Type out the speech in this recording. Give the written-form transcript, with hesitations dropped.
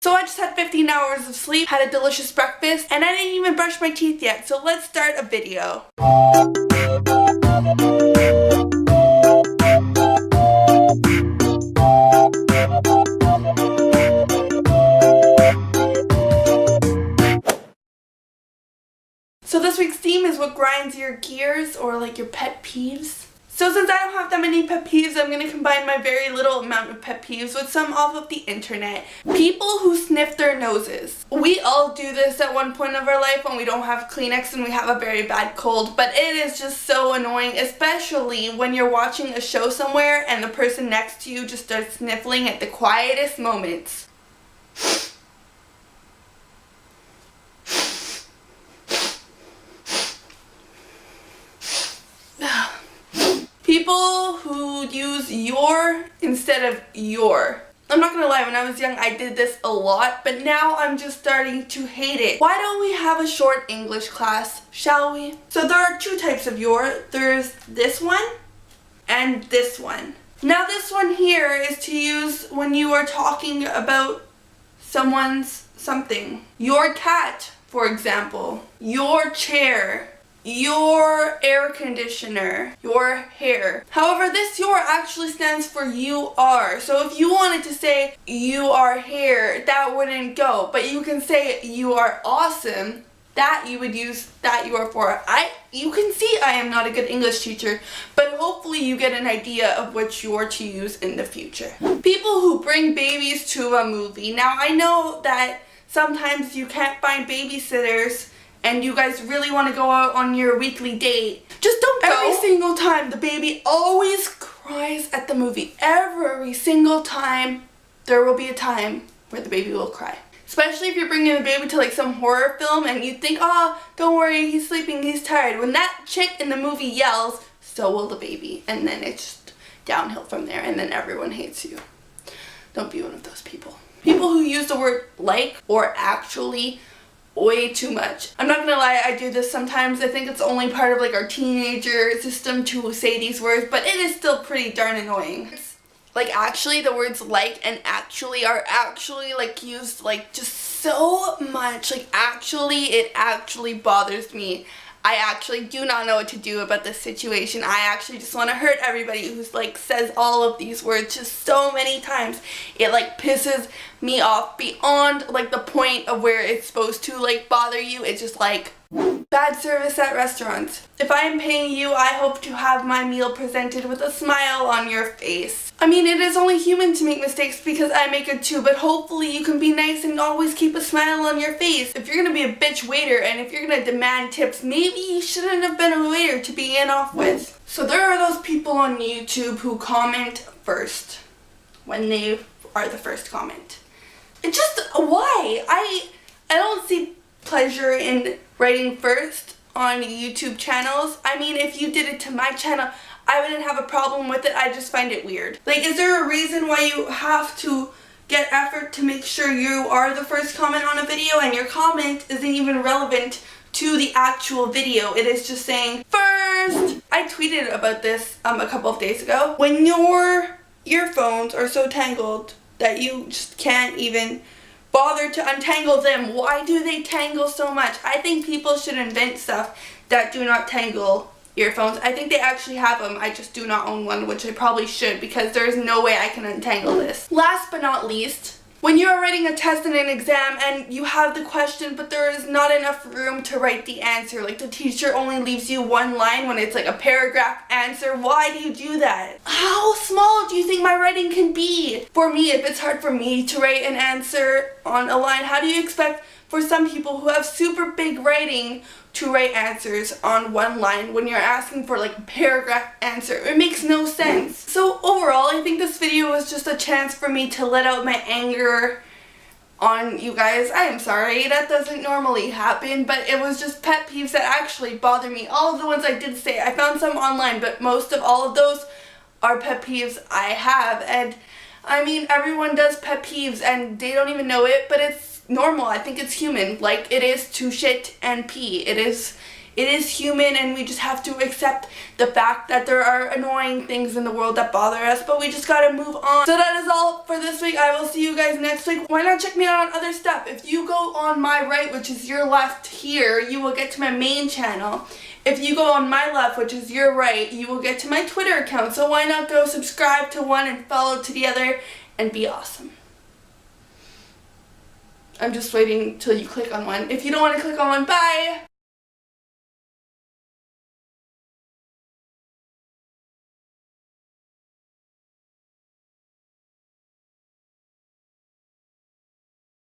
So I just had 15 hours of sleep, had a delicious breakfast, and I didn't even brush my teeth yet, so let's start a video. So this week's theme is what grinds your gears, or like your pet peeves. So since I don't have that many pet peeves, I'm going to combine my very little amount of pet peeves with some off of the internet. People who sniff their noses. We all do this at one point of our life when we don't have Kleenex and we have a very bad cold, but it is just so annoying, especially when you're watching a show somewhere and the person next to you just starts sniffling at the quietest moments. People who use your instead of your. I'm not gonna lie, when I was young I did this a lot, but now I'm just starting to hate it. Why don't we have a short English class, shall we? So there are two types of your. There's this one and this one. Now this one here is to use when you are talking about someone's something. Your cat, for example. Your chair. Your air conditioner, your hair. However, this your actually stands for you are. So if you wanted to say you are hair, that wouldn't go. But you can say you are awesome. That you would use that you are for. You can see I am not a good English teacher, but hopefully you get an idea of which you're to use in the future. People who bring babies to a movie. Now I know that sometimes you can't find babysitters and you guys really want to go out on your weekly date. Just don't go. Every single time, the baby always cries at the movie. Every single time, there will be a time where the baby will cry. Especially if you're bringing the baby to like some horror film and you think, oh, don't worry, he's sleeping, he's tired. When that chick in the movie yells, so will the baby. And then it's just downhill from there and then everyone hates you. Don't be one of those people. People who use the word like or actually way too much. I'm not gonna lie, I do this sometimes. I think it's only part of like our teenager system to say these words, but it is still pretty darn annoying. It's like actually, the words like and actually are actually like used like just so much. Like actually, it actually bothers me. I actually do not know what to do about this situation. I actually just want to hurt everybody who's like says all of these words just so many times. It like pisses me off beyond like the point of where it's supposed to like bother you. It's just like bad service at restaurants. If I am paying you, I hope to have my meal presented with a smile on your face. I mean, it is only human to make mistakes because I make it too, but hopefully you can be nice and always keep a smile on your face. If you're gonna be a bitch waiter and if you're gonna demand tips, maybe you shouldn't have been a waiter to begin off with. So there are those people on YouTube who comment first when they are the first comment. It just, why? I don't see pleasure in writing first on YouTube channels. I mean, if you did it to my channel, I wouldn't have a problem with it. I just find it weird. Like, is there a reason why you have to get effort to make sure you are the first comment on a video and your comment isn't even relevant to the actual video? It is just saying first. I tweeted about this a couple of days ago. When your earphones are so tangled that you just can't even bother to untangle them, why do they tangle so much? I think people should invent stuff that do not tangle earphones. I think they actually have them. I just do not own one, which I probably should because there is no way I can untangle this. Last but not least, when you are writing a test and an exam and you have the question but there is not enough room to write the answer, like the teacher only leaves you one line when it's like a paragraph answer, why do you do that? How small do you think my writing can be? For me, if it's hard for me to write an answer on a line, how do you expect for some people who have super big writing to write answers on one line when you're asking for like a paragraph answer? It makes no sense. So overall, I think this video was just a chance for me to let out my anger on you guys. I am sorry, that doesn't normally happen, but it was just pet peeves that actually bother me. All of the ones I did say, I found some online, but most of all of those are pet peeves I have. And I mean, everyone does pet peeves and they don't even know it, but it's normal. I think it's human, like it is to shit and pee. It It is human, and we just have to accept the fact that there are annoying things in the world that bother us, but we just gotta move on. So that is all for this week. I will see you guys next week. Why not check me out on other stuff? If you go on my right, which is your left here, you will get to my main channel. If you go on my left, which is your right, you will get to my Twitter account. So why not go subscribe to one and follow to the other and be awesome. I'm just waiting till you click on one. If you don't want to click on one, bye!